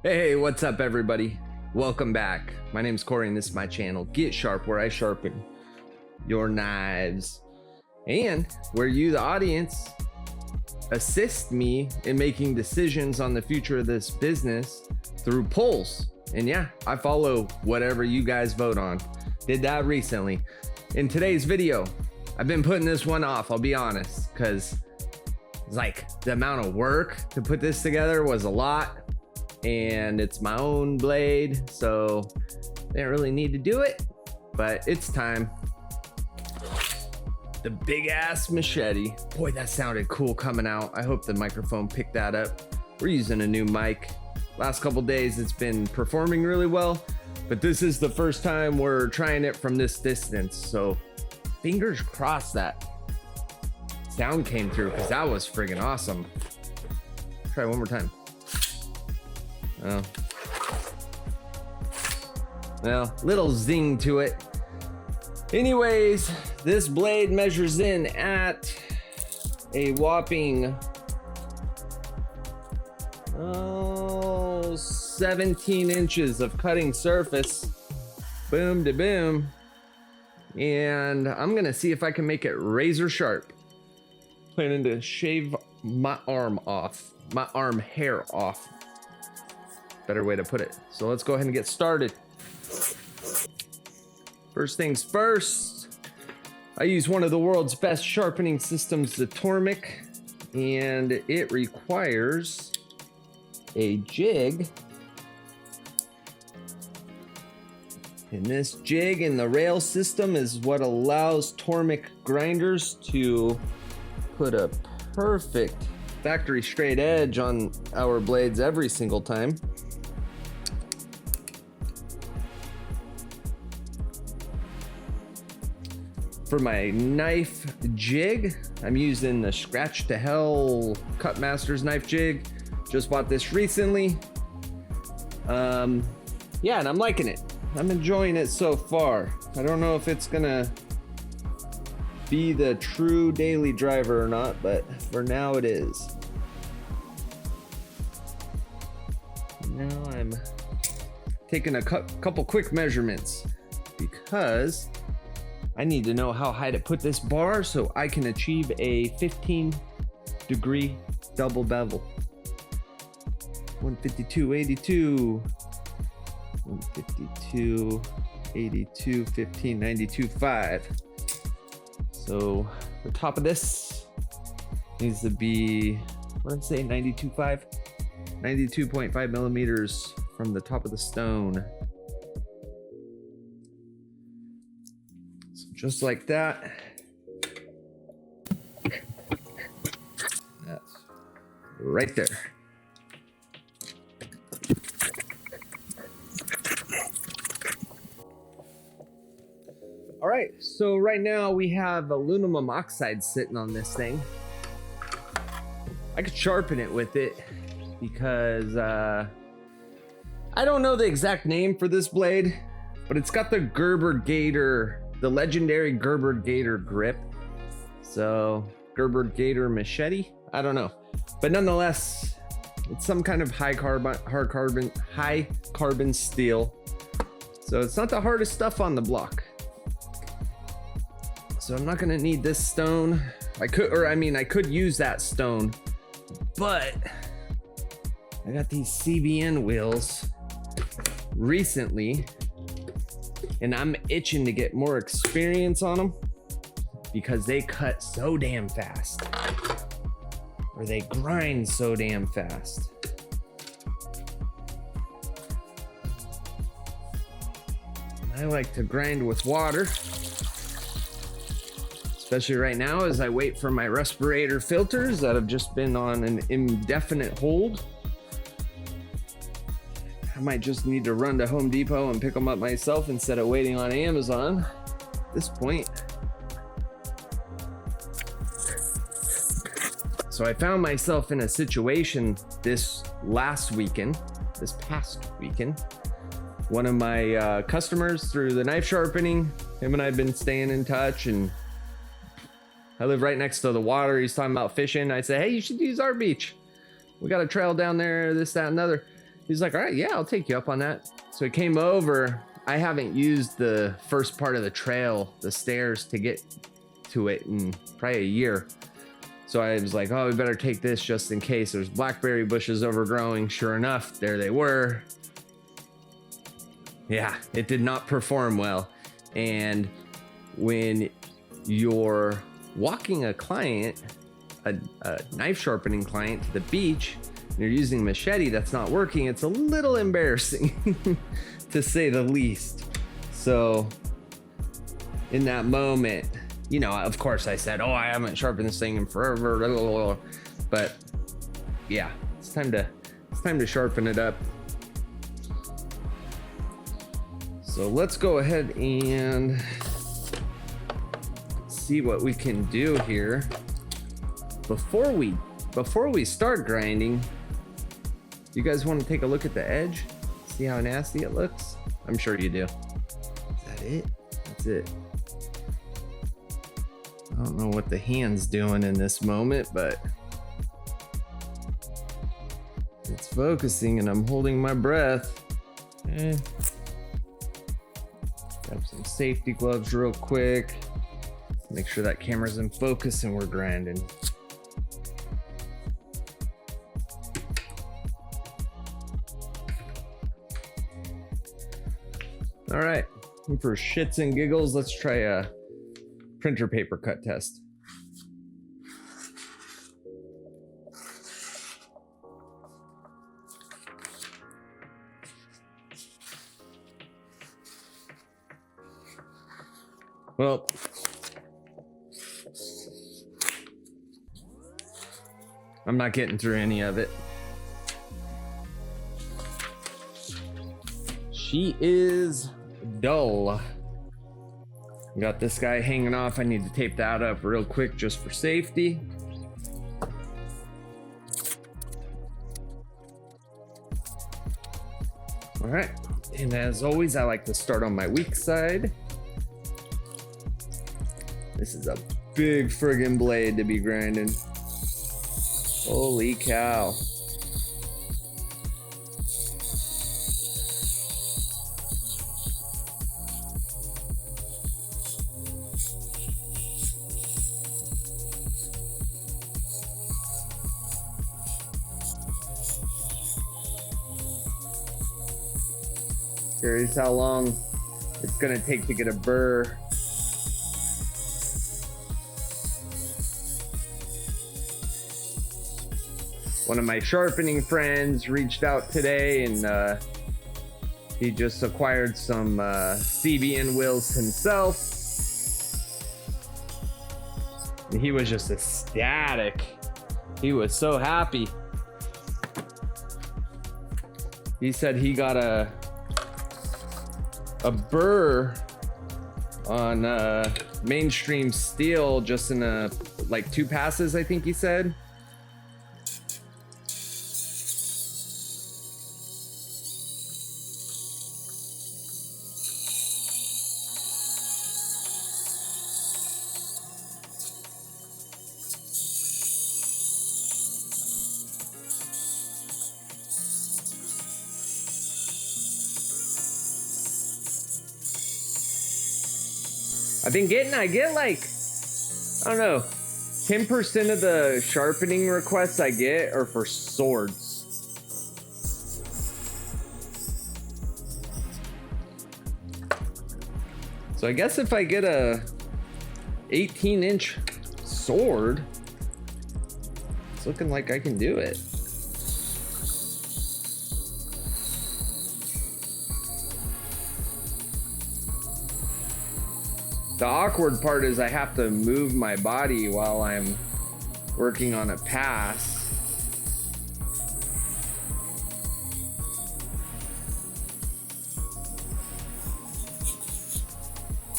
Hey, what's up everybody? Welcome back. My name's Cory and this is my channel, Get Sharp, where I sharpen your knives. And where you, the audience, assist me in making decisions on the future of this business through polls. And yeah, I follow whatever you guys vote on. Did that recently. In today's video, I've been putting this one off, I'll be honest, because like the amount of work to put this together was a lot. And it's my own blade, so I didn't really need to do it, but it's time. The big ass machete. Boy, that sounded cool coming out. I hope the microphone picked that up. We're using a new mic. Last couple days it's been performing really well, but this is the first time we're trying it from this distance, so fingers crossed that sound came through, because that was friggin' awesome. Try one more time. Oh. Well, little zing to it. Anyways, this blade measures in at a whopping 17 inches of cutting surface. Boom to boom. And I'm gonna see if I can make it razor sharp. Planning to shave my arm off, my arm hair off. Better way to put it. So let's go ahead and get started. First things first, I use one of the world's best sharpening systems, the Tormek, and it requires a jig. And this jig in the rail system is what allows Tormek grinders to put a perfect factory straight edge on our blades every single time. For my knife jig, I'm using the Scratch to Hell Cut Masters knife jig. Just bought this recently. Yeah, and I'm liking it. I'm enjoying it so far. I don't know if it's gonna be the true daily driver or not, but for now it is. Now I'm taking a couple quick measurements because I need to know how high to put this bar so I can achieve a 15-degree double bevel. 152, 82, 152, 82, 15, 92, 5. So the top of this needs to be, what did I say, 92.5? 92.5 millimeters from the top of the stone. Just like that. That's right there. All right, so right now we have aluminum oxide sitting on this thing. I could sharpen it with it because I don't know the exact name for this blade, but it's got the Gerber Gator, the legendary Gerber Gator grip. So Gerber Gator machete, I don't know, but nonetheless, it's some kind of high carbon steel. So it's not the hardest stuff on the block. So I'm not gonna need this stone. I could use that stone, but I got these CBN wheels recently, and I'm itching to get more experience on them because they cut so damn fast, or they grind so damn fast. I like to grind with water, especially right now as I wait for my respirator filters that have just been on an indefinite hold. I might just need to run to Home Depot and pick them up myself instead of waiting on Amazon at this point. So I found myself in a situation this past weekend. One of my customers through the knife sharpening, him and I have been staying in touch, and I live right next to the water. He's talking about fishing. I said, hey, you should use our beach. We got a trail down there, this, that, and other. He's like, all right, yeah, I'll take you up on that. So he came over. I haven't used the first part of the trail, the stairs, to get to it in probably a year. So I was like, oh, we better take this just in case. There's blackberry bushes overgrowing. Sure enough, there they were. Yeah, it did not perform well. And when you're walking a client, a knife sharpening client, to the beach, and you're using Machete that's not working, it's a little embarrassing to say the least. So in that moment, you know, of course I said, oh, I haven't sharpened this thing in forever, but yeah, it's time to sharpen it up. So let's go ahead and see what we can do here. Before we start grinding, you guys want to take a look at the edge? See how nasty it looks? I'm sure you do. Is that it? That's it. I don't know what the hand's doing in this moment, but it's focusing and I'm holding my breath. Grab some safety gloves real quick. Make sure that camera's in focus and we're grinding. All right, and for shits and giggles, let's try a printer paper cut test. Well, I'm not getting through any of it. She is dull. Got this guy hanging off. I need to tape that up real quick just for safety. All right, and as always, I like to start on my weak side. This is a big friggin' blade to be grinding. Holy cow. Curious how long it's gonna take to get a burr. One of my sharpening friends reached out today and he just acquired some CBN wheels himself. And he was just ecstatic. He was so happy. He said he got a burr on mainstream steel just in like 2 passes, I think he said. I get like, I don't know, 10% of the sharpening requests I get are for swords. So I guess if I get a 18-inch sword, it's looking like I can do it. The awkward part is I have to move my body while I'm working on a pass.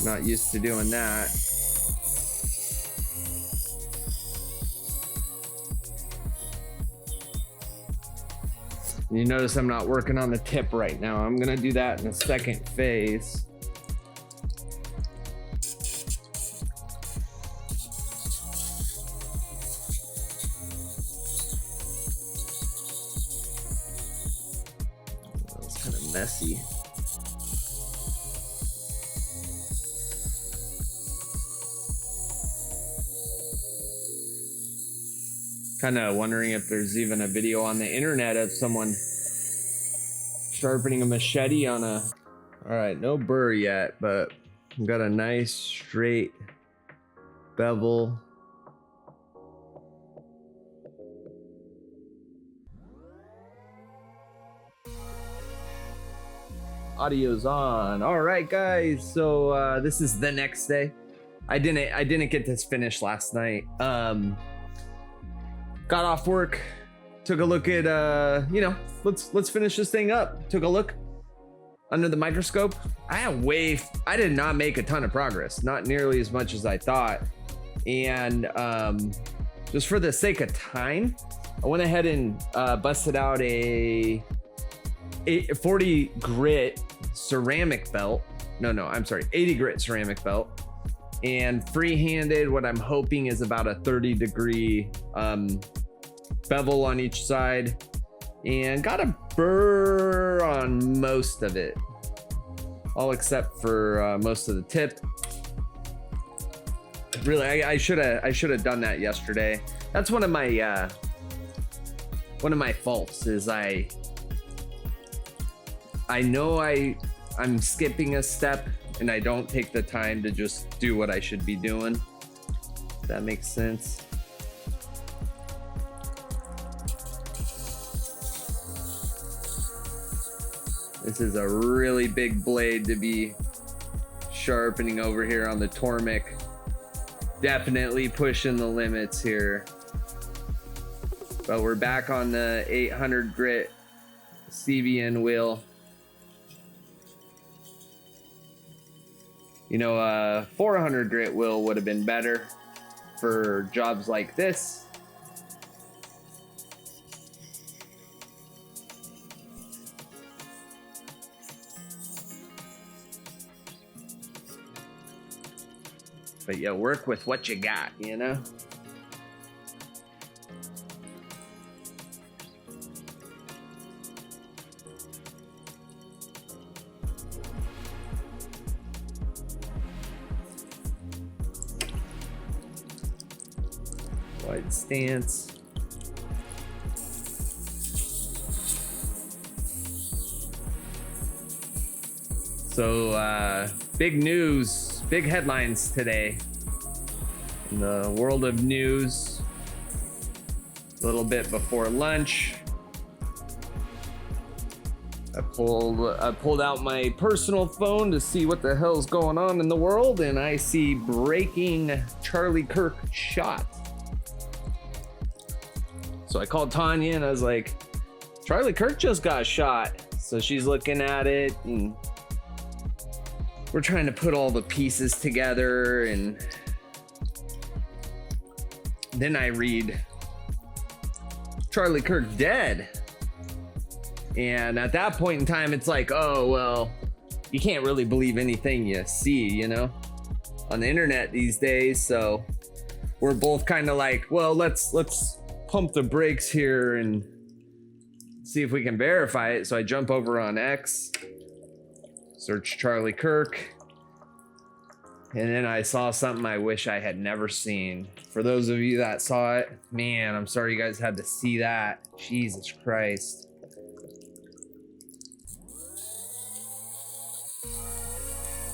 Not used to doing that. You notice I'm not working on the tip right now. I'm gonna do that in the second phase. messy. Kind of wondering if there's even a video on the internet of someone sharpening a machete on a... All right, no burr yet, but I've got a nice straight bevel. Audio's on. All right, guys. So this is the next day. I didn't get this finished last night. Got off work, took a look at let's finish this thing up. Took a look under the microscope. I did not make a ton of progress, not nearly as much as I thought. And just for the sake of time, I went ahead and busted out a 40 grit ceramic belt. No, I'm sorry, 80 grit ceramic belt. And freehanded what I'm hoping is about a 30-degree bevel on each side, and got a burr on most of it, all except for most of the tip. Really, I should have done that yesterday. That's one of my faults is I know I'm skipping a step and I don't take the time to just do what I should be doing. If that makes sense. This is a really big blade to be sharpening over here on the Tormek. Definitely pushing the limits here. But we're back on the 800 grit CBN wheel. You know, a 400 grit wheel would have been better for jobs like this. But yeah, work with what you got, you know? Wide stance. So, big news, big headlines today in the world of news. A little bit before lunch, I pulled out my personal phone to see what the hell's going on in the world, and I see breaking Charlie Kirk shot. So I called Tanya and I was like, Charlie Kirk just got shot. So she's looking at it and we're trying to put all the pieces together, and then I read Charlie Kirk dead. And at that point in time, it's like, oh, well, you can't really believe anything you see, you know, on the internet these days. So we're both kind of like, well, let's pump the brakes here and see if we can verify it. So I jump over on X, search Charlie Kirk, and then I saw something I wish I had never seen. For those of you that saw it, man, I'm sorry you guys had to see that. Jesus Christ.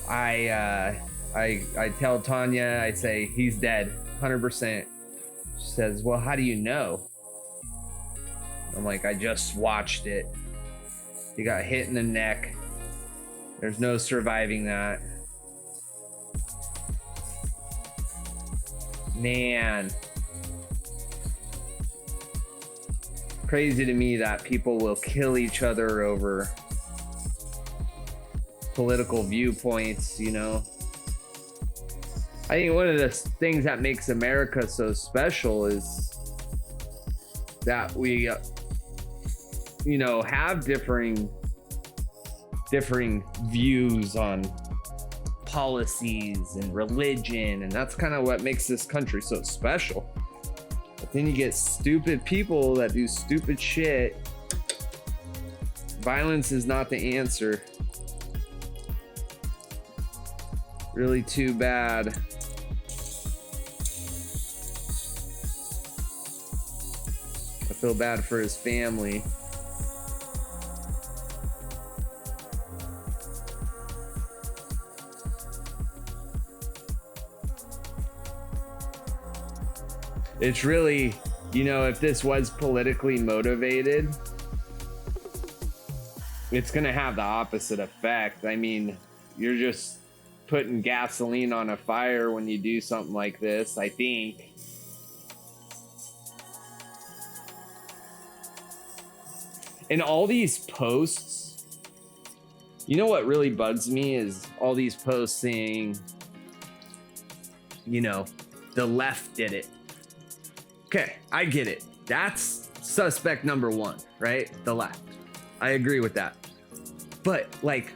I tell Tanya, I say, he's dead, 100%. She says, well, how do you know? I'm like, I just watched it. He got hit in the neck. There's no surviving that. Man. Crazy to me that people will kill each other over political viewpoints, you know. I think one of the things that makes America so special is that we, you know, have differing views on policies and religion, and that's kind of what makes this country so special. But then you get stupid people that do stupid shit, Violence is not the answer. Really too bad. I feel bad for his family. It's really, you know, if this was politically motivated, it's gonna have the opposite effect. I mean, you're just putting gasoline on a fire when you do something like this, I think. And all these posts, you know what really bugs me is all these posts saying, you know, the left did it. Okay, I get it. That's suspect number one, right? The left. I agree with that. But, like,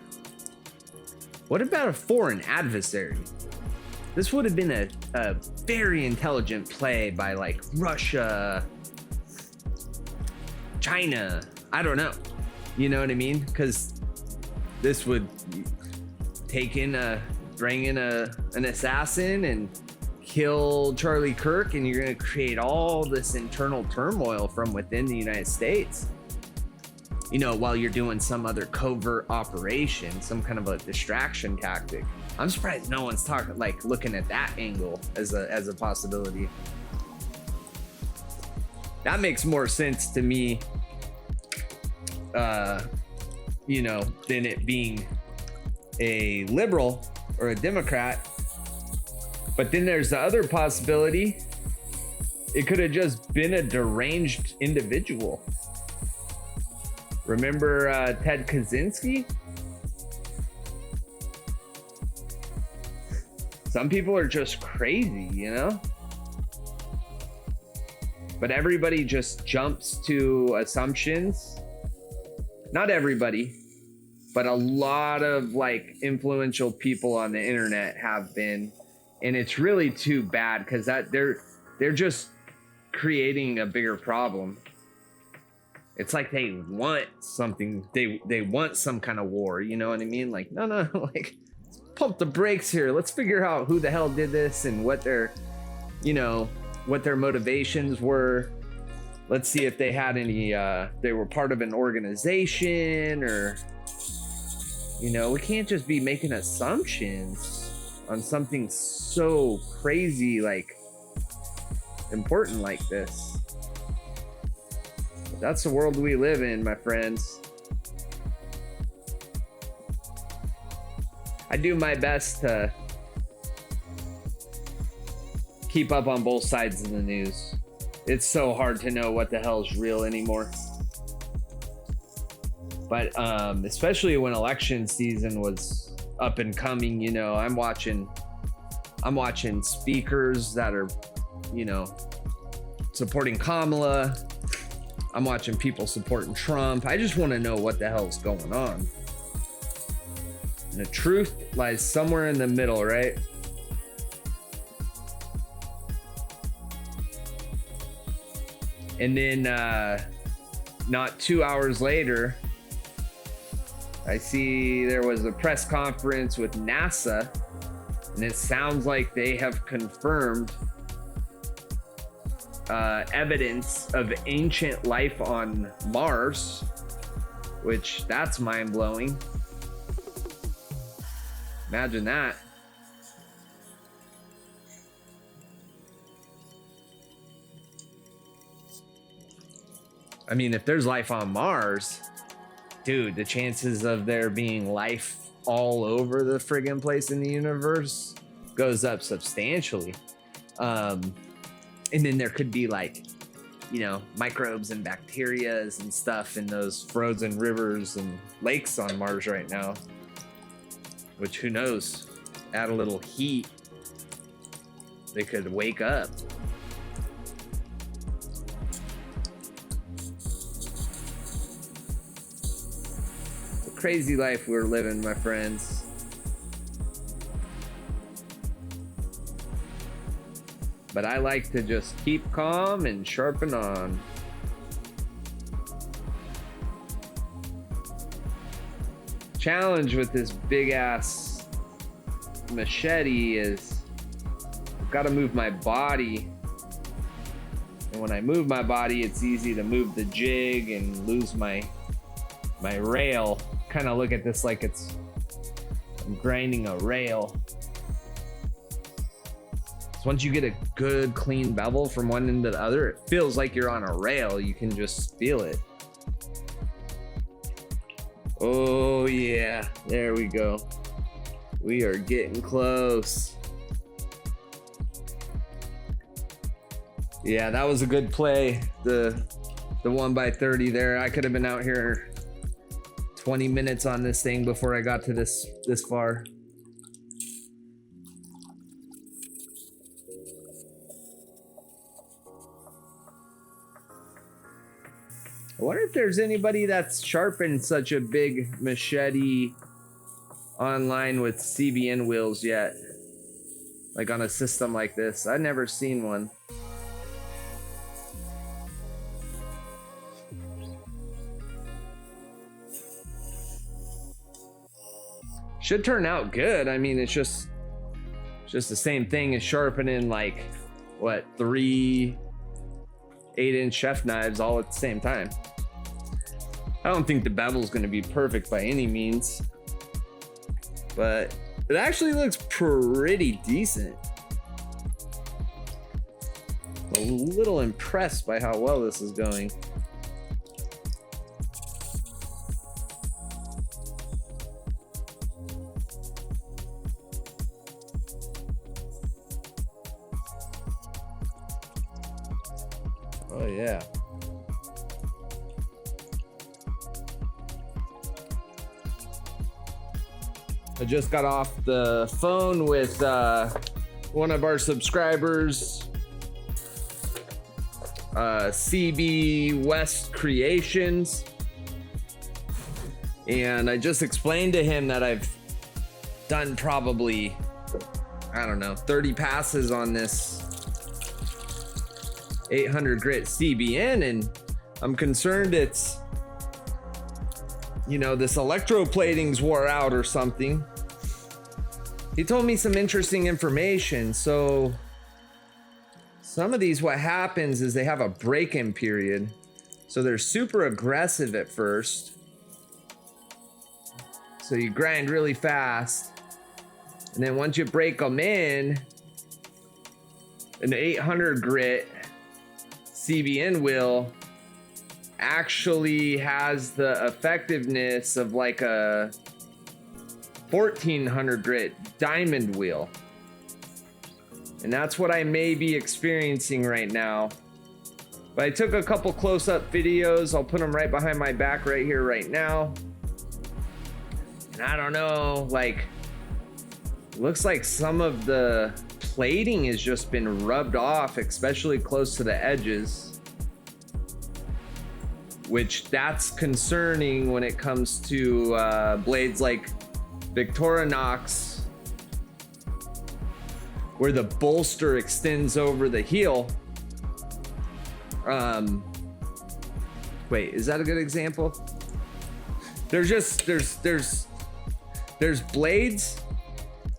what about a foreign adversary? This would have been a very intelligent play by, like, Russia, China. I don't know. You know what I mean? Because this would bring in an assassin and kill Charlie Kirk, and you're going to create all this internal turmoil from within the United States, you know, while you're doing some other covert operation, some kind of a distraction tactic. I'm surprised no one's looking at that angle as a possibility. That makes more sense to me, you know, than it being a liberal or a Democrat. But then there's the other possibility. It could have just been a deranged individual. Remember Ted Kaczynski? Some people are just crazy, you know? But everybody just jumps to assumptions. Not everybody, but a lot of like influential people on the internet have been. And it's really too bad because that they're just creating a bigger problem. It's like they want something, they want some kind of war, you know what I mean? Like, no, like, let's pump the brakes here. Let's figure out who the hell did this and what their, you know, what their motivations were. Let's see if they had any, they were part of an organization or, you know, we can't just be making assumptions on something so crazy, like important like this. But that's the world we live in, my friends. I do my best to keep up on both sides of the news. It's so hard to know what the hell is real anymore. But especially when election season was up and coming, you know, I'm watching speakers that are, you know, supporting Kamala. I'm watching people supporting Trump. I just want to know what the hell's going on. And the truth lies somewhere in the middle, right? And then not 2 hours later, I see there was a press conference with NASA, and it sounds like they have confirmed evidence of ancient life on Mars, which that's mind-blowing. Imagine that. I mean, if there's life on Mars, dude, the chances of there being life all over the friggin' place in the universe goes up substantially. And then there could be like, you know, microbes and bacterias and stuff in those frozen rivers and lakes on Mars right now, which who knows, add a little heat, they could wake up. Crazy life we're living, my friends. But I like to just keep calm and sharpen on. challenge with this big ass machete is I've got to move my body, and when I move my body, it's easy to move the jig and lose my rail. Kind of look at this like I'm grinding a rail. So once you get a good clean bevel from one end to the other, it feels like you're on a rail. You can just feel it. Oh yeah, there we go. We are getting close. Yeah, that was a good play. The 1x30 there. I could have been out here 20 minutes on this thing before I got to this far. I wonder if there's anybody that's sharpened such a big machete online with CBN wheels yet. Like on a system like this. I've never seen one. Should turn out good. I mean, it's just the same thing as sharpening like what, 3 8-inch chef knives all at the same time. I don't think the bevel's going to be perfect by any means, but it actually looks pretty decent. I'm a little impressed by how well this is going. Oh yeah. I just got off the phone with one of our subscribers, CB West Creations, and I just explained to him that I've done probably, I don't know, 30 passes on this 800 grit CBN, and I'm concerned it's, you know, this electroplating's wore out or something. He told me some interesting information. So some of these, what happens is they have a break-in period. So they're super aggressive at first. So you grind really fast. And then once you break them in, an 800 grit CBN wheel actually has the effectiveness of like a 1400 grit diamond wheel. And that's what I may be experiencing right now. But I took a couple close-up videos. I'll put them right behind my back right here right now. And I don't know, like, looks like some of the plating has just been rubbed off, especially close to the edges, which that's concerning when it comes to blades like Victorinox, where the bolster extends over the heel. Wait, is that a good example? There's blades,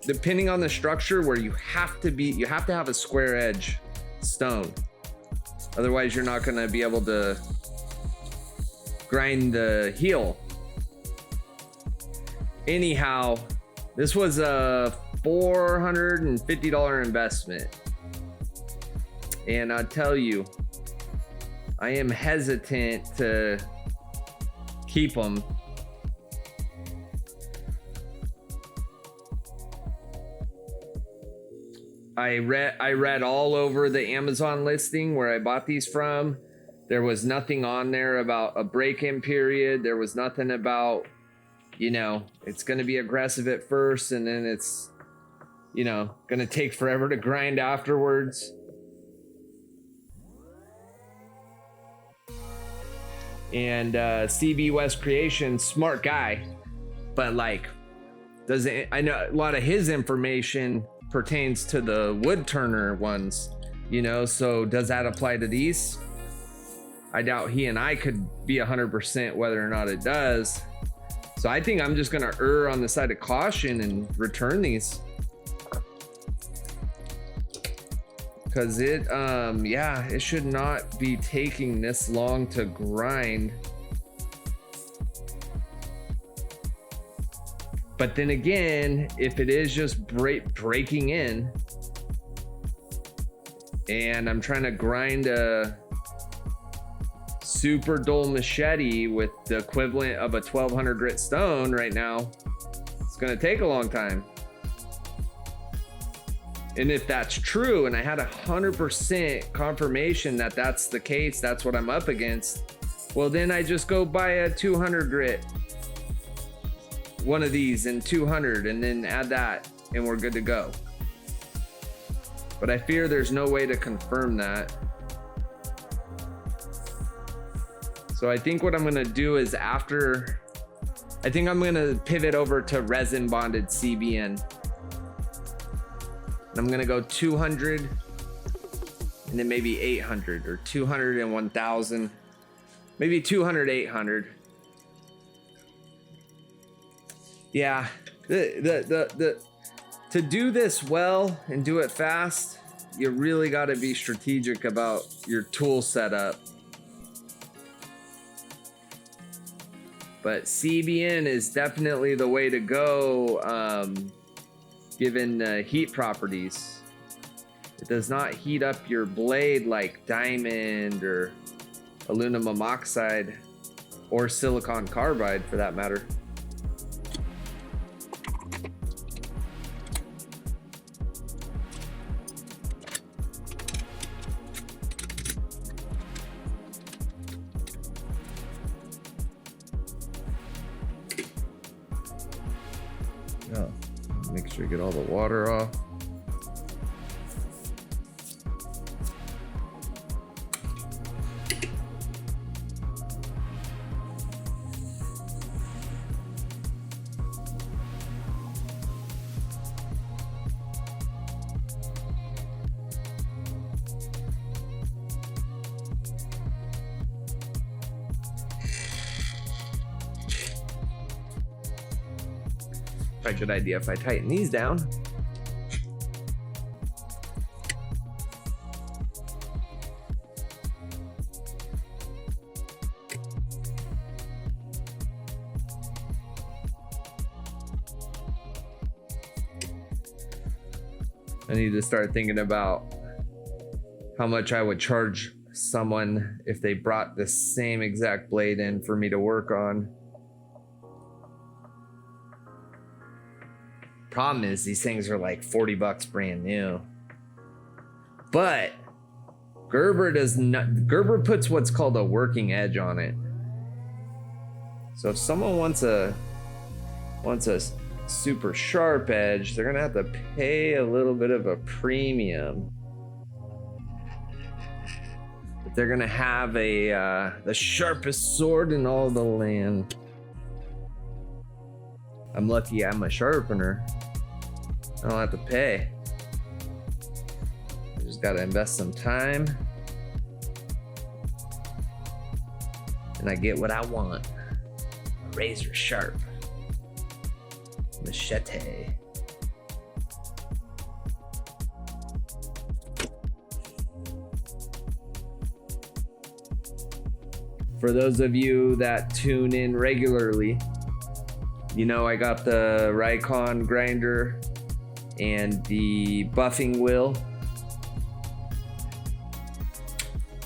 depending on the structure, where you have to have a square edge stone. Otherwise, you're not gonna be able to grind the heel. Anyhow, this was a $450 investment. And I'll tell you, I am hesitant to keep them. I read all over the Amazon listing where I bought these from. There was nothing on there about a break-in period. There was nothing about, you know, it's going to be aggressive at first and then it's, you know, going to take forever to grind afterwards. And CB West Creation, smart guy, but like, I know a lot of his information pertains to the wood turner ones, you know, so does that apply to these? I doubt he and I could be 100% whether or not it does. So I think I'm just gonna err on the side of caution and return these. Cause it, yeah, it should not be taking this long to grind. But then again, if it is just breaking in and I'm trying to grind a super dull machete with the equivalent of a 1200 grit stone right now, it's gonna take a long time. And if that's true, and I had 100% confirmation that that's the case, that's what I'm up against, well, then I just go buy a 200 grit, one of these and 200, and then add that, and we're good to go. But I fear there's no way to confirm that. So I think what I'm gonna do is I think I'm gonna pivot over to resin bonded CBN. And I'm gonna go 200 and then maybe 800, or 200 and 1000, maybe 200, 800. Yeah, to do this well and do it fast, you really gotta be strategic about your tool setup. But CBN is definitely the way to go, given heat properties. It does not heat up your blade like diamond or aluminum oxide or silicon carbide for that matter. Oh, make sure you get all the water off. Probably a good idea if I tighten these down. I need to start thinking about how much I would charge someone if they brought the same exact blade in for me to work on. Problem is, these things are like 40 bucks brand new. But Gerber puts what's called a working edge on it. So if someone wants a super sharp edge, they're gonna have to pay a little bit of a premium. But they're gonna have the sharpest sword in all the land. I'm lucky I'm a sharpener. I don't have to pay. I just gotta invest some time. And I get what I want. A razor sharp machete. For those of you that tune in regularly, you know I got the Raycon grinder and the buffing wheel.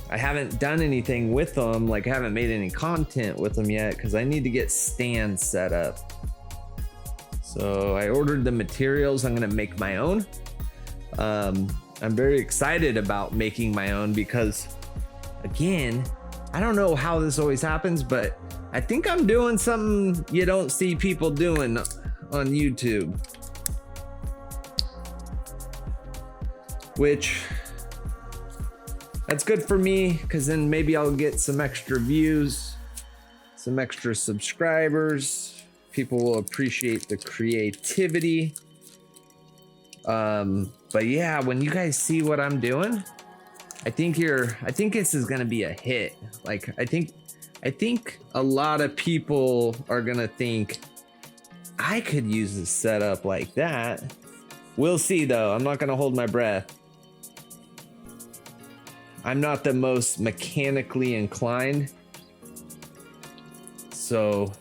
I haven't done anything with them, like I haven't made any content with them yet because I need to get stands set up. So I ordered the materials. I'm gonna make my own. I'm very excited about making my own because, again, I don't know how this always happens, but I think I'm doing something you don't see people doing on YouTube. Which, that's good for me, because then maybe I'll get some extra views, some extra subscribers. People will appreciate the creativity. But yeah, when you guys see what I'm doing, I think this is gonna be a hit. Like, I think I think a lot of people are gonna think I could use this setup like that. We'll see though. I'm not gonna hold my breath. I'm not the most mechanically inclined. So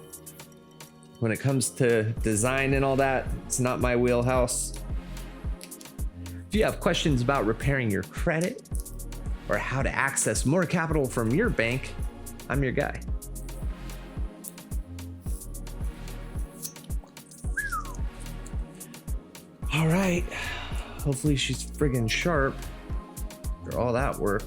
when it comes to design and all that, it's not my wheelhouse. If you have questions about repairing your credit or how to access more capital from your bank, I'm your guy. All right, hopefully she's friggin' sharp after all that work.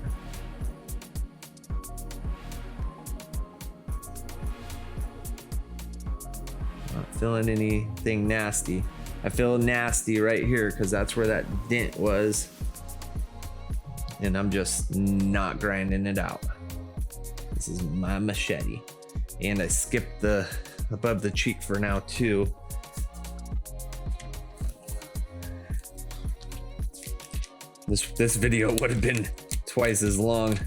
Not feeling anything nasty. I feel nasty right here because that's where that dent was. And I'm just not grinding it out. This is my machete. And I skipped the above the cheek for now too. This video would have been twice as long if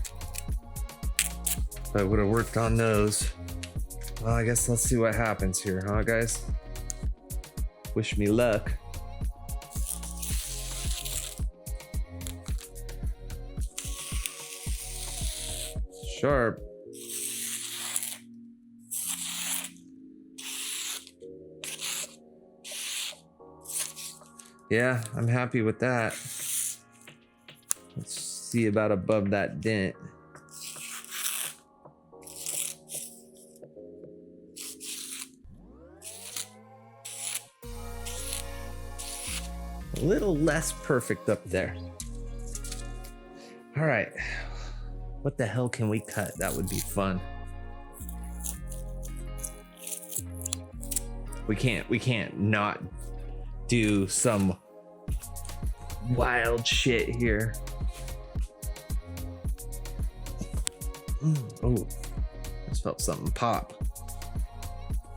I would have worked on those. Well, I guess let's see what happens here, huh, guys? Wish me luck. Sharp. Yeah, I'm happy with that. Let's see about above that dent. A little less perfect up there. All right. What the hell can we cut? That would be fun. We can't not do some wild shit here. Oh, just felt something pop.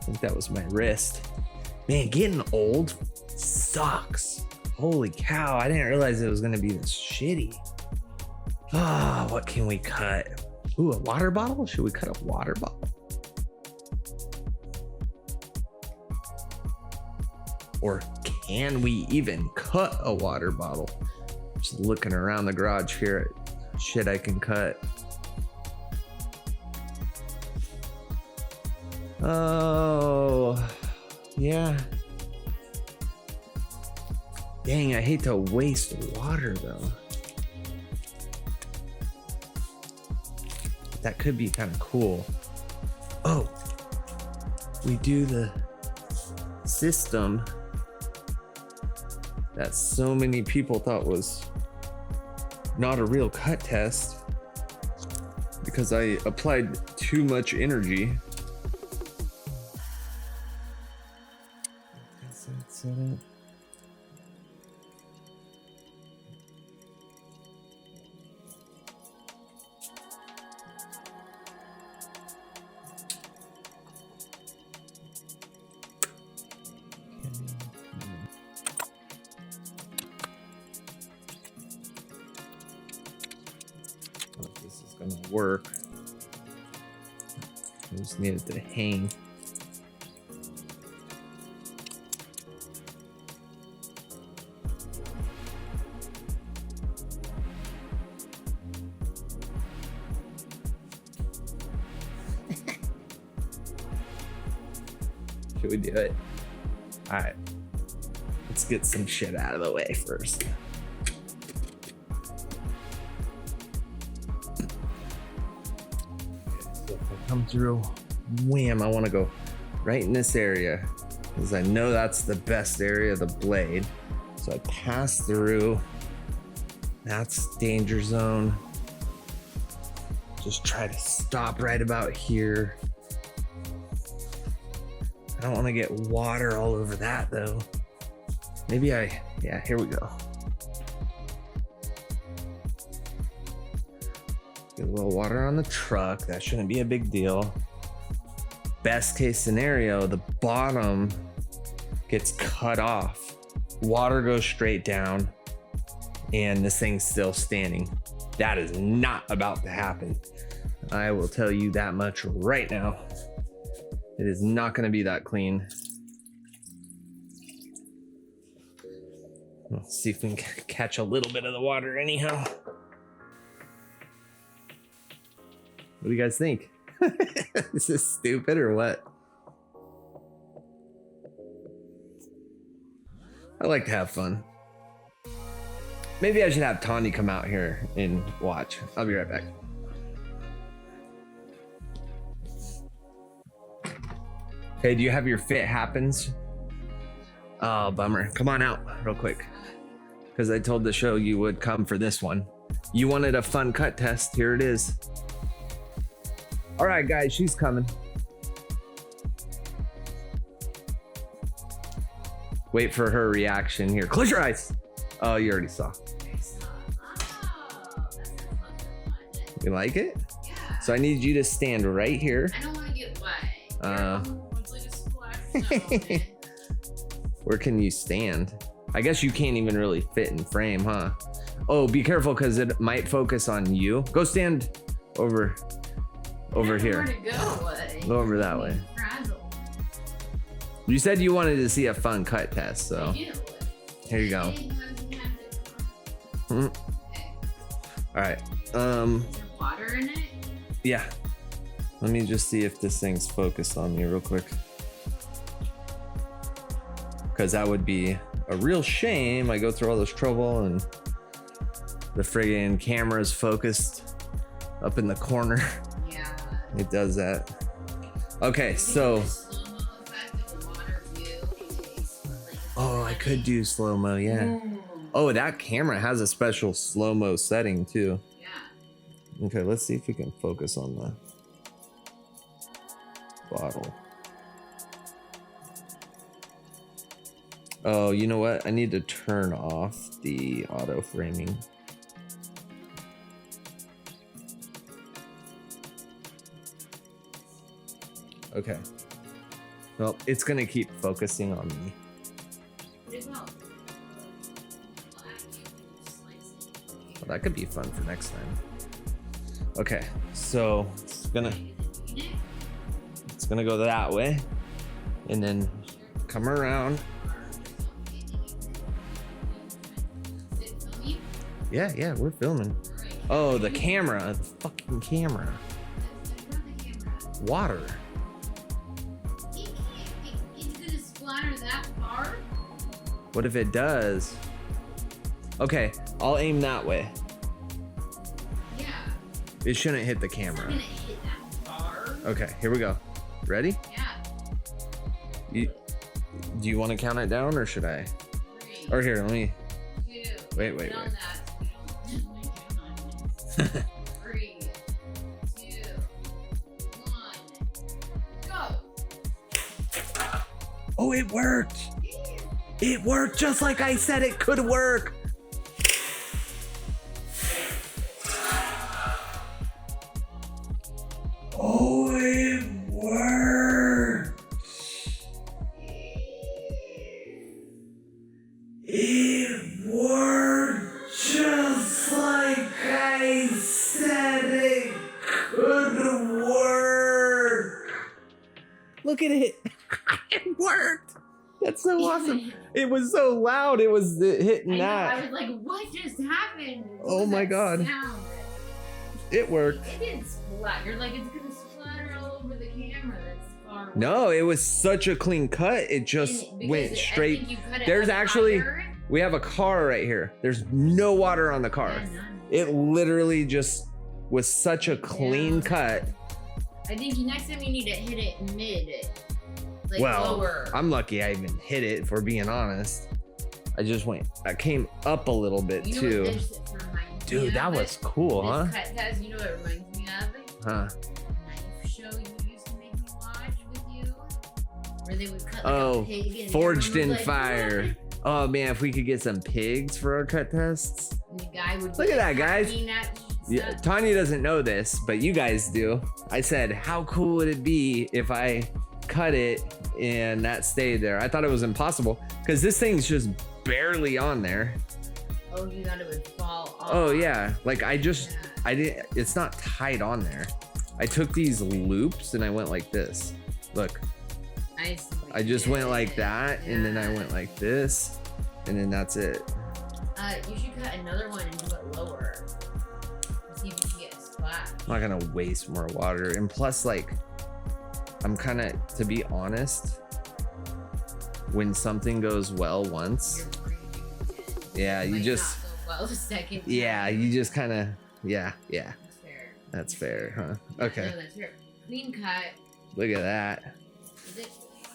I think that was my wrist. Man, getting old sucks. Holy cow, I didn't realize it was gonna be this shitty. Ah, what can we cut? Ooh, a water bottle? Should we cut a water bottle? Or can we even cut a water bottle? Just looking around the garage here at shit I can cut. Oh, yeah. Dang, I hate to waste water though. That could be kind of cool. Oh, we do the system that so many people thought was not a real cut test because I applied too much energy. That's it. This is gonna work. I just need it to hang. Should we do it? All right, let's get some shit out of the way first. Come through, wham, I want to go right in this area because I know that's the best area of the blade. So I pass through, that's danger zone. Just try to stop right about here. I don't want to get water all over that though. Maybe yeah, here we go. Get a little water on the truck. That shouldn't be a big deal. Best case scenario, the bottom gets cut off. Water goes straight down and this thing's still standing. That is not about to happen. I will tell you that much right now. It is not going to be that clean. Let's see if we can catch a little bit of the water anyhow. What do you guys think? Is this stupid or what? I like to have fun. Maybe I should have Tawny come out here and watch. I'll be right back. Hey, do you have your fit happens? Oh, bummer. Come on out real quick. Because I told the show you would come for this one. You wanted a fun cut test. Here it is. All right, guys, she's coming. Wait for her reaction here. Close your eyes. Oh, you already saw. You like it? Yeah. So I need you to stand right here. I don't want to get wet. It's like a splash. Where can you stand? I guess you can't even really fit in frame, huh? Oh, be careful because it might focus on you. Go stand over here. Where to go? Go over that way. Frazzled. You said you wanted to see a fun cut test, so I do. here you go. All right. Is there water in it? Yeah. Let me just see if this thing's focused on me real quick. Because that would be a real shame. I go through all this trouble and the friggin' camera's focused up in the corner. Yeah. It does that. Okay, so. Oh, I could do slow-mo, yeah. Ooh. Oh, that camera has a special slow-mo setting too. Yeah. Okay, let's see if we can focus on the bottle. Oh, you know what? I need to turn off the auto framing. Okay. Well, it's gonna keep focusing on me. Well, that could be fun for next time. Okay, so it's gonna go that way, and then come around. Yeah, we're filming. Oh, the camera, the fucking camera. Water. It's gonna splatter that far? What if it does? Okay, I'll aim that way. Yeah. It shouldn't hit the It's camera. not gonna hit that far. Okay, here we go. Ready? Yeah. Do you want to count it down or should I? 3, Or here, let me. 2. Wait. Put on that so we don't 3, 2, 1, go. Oh, it worked. It worked just like I said it could work. Oh, it worked. It worked just like I said it could work. Look at it. It worked. That's so awesome. It was so loud. It was hitting that. I was like, what just happened? What Oh was my that God. sound? It worked. It didn't splatter. You're like, it's gonna splatter all over the camera. That's far away. No, it was such a clean cut. It just Because went I straight. think you cut it There's up actually, higher. we have a car right here. There's no water on the car. Yeah, none. It literally just was such a clean Yeah. cut. I think next time you need to hit it mid. Like Well, lower. I'm lucky I even hit it, if we're being honest. I came up a little bit You know too. what this reminds me Dude, that of? was cool, huh? This cut test, you know what it reminds me of? Huh. Knife show you used to make me watch with you, where they would cut like Oh, a pig and Forged in everyone was like, Fire. Oh man, if we could get some pigs for our cut tests. And the guy would Look be at that, guys. hacking at Yeah, stuff. Tanya doesn't know this, but you guys do. I said, how cool would it be if I cut it and that stayed there? I thought it was impossible because this thing's just barely on there. Oh, you thought it would fall off. Oh yeah, like Yeah. I didn't, it's not tight on there. I took these loops and I went like this. Look, I just went like that, and then I went like this, and then that's it. You should cut another one and do it lower. See if you can get a splash. I'm not gonna waste more water, and plus, like, I'm kind of, to be honest, when something goes well once, yeah, you just, not go well the second time. yeah, you just kind of, yeah. That's fair. That's fair, huh? Okay. No, that's fair. Clean cut. Look at that. Is it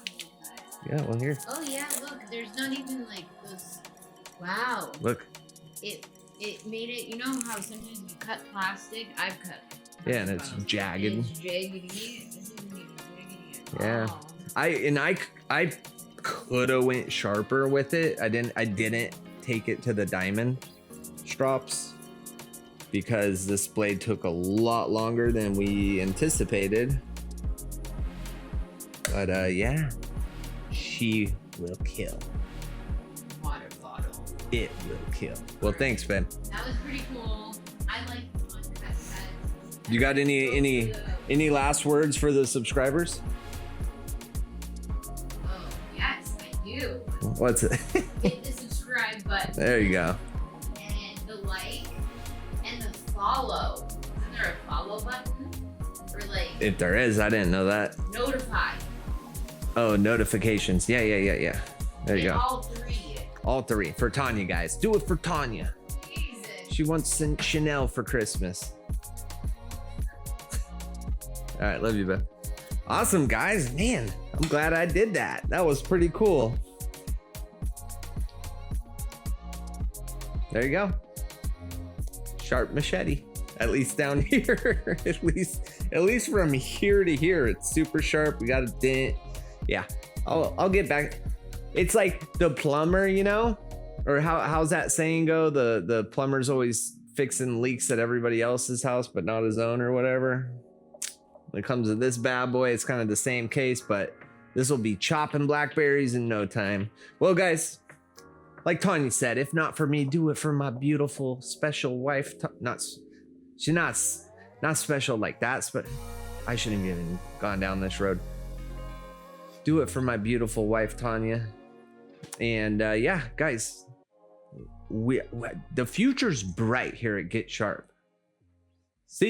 clean cut? Yeah, well, here. Oh yeah, look, there's not even like those. Wow. Look. It made it. You know how sometimes you cut plastic? I've cut. Yeah, and it's jagged. It's jaggedy. This isn't even jaggedy. Yeah. Oh. I could have went sharper with it. I didn't take it to the diamond strops because this blade took a lot longer than we anticipated. But yeah, she will kill. Water bottle. It will kill. Well, thanks, Ben. That was pretty cool. I like You got any last words for the subscribers? Oh yes, I do. What's it? Hit the subscribe button. There you go. And the like and the follow. Isn't there a follow button? Or like If there is, I didn't know that. notify. Oh, notifications. Yeah. There you go. All three. All three for Tanya, guys. Do it for Tanya. Jesus. She wants Chanel for Christmas. All right, love you, Ben. Awesome, guys. Man, I'm glad I did that. That was pretty cool. There you go. Sharp machete. At least down here. at least from here to here, it's super sharp. We got a dent. Yeah, I'll get back. It's like the plumber, you know, or how's that saying go? The plumber's always fixing leaks at everybody else's house, but not his own or whatever. When it comes to this bad boy, it's kind of the same case, but this will be chopping blackberries in no time. Well, guys, like Tanya said, if not for me, do it for my beautiful special wife. She's not special like that, but I shouldn't have even gone down this road. Do it for my beautiful wife, Tanya. And yeah, guys, the future's bright here at Get Sharp. See ya.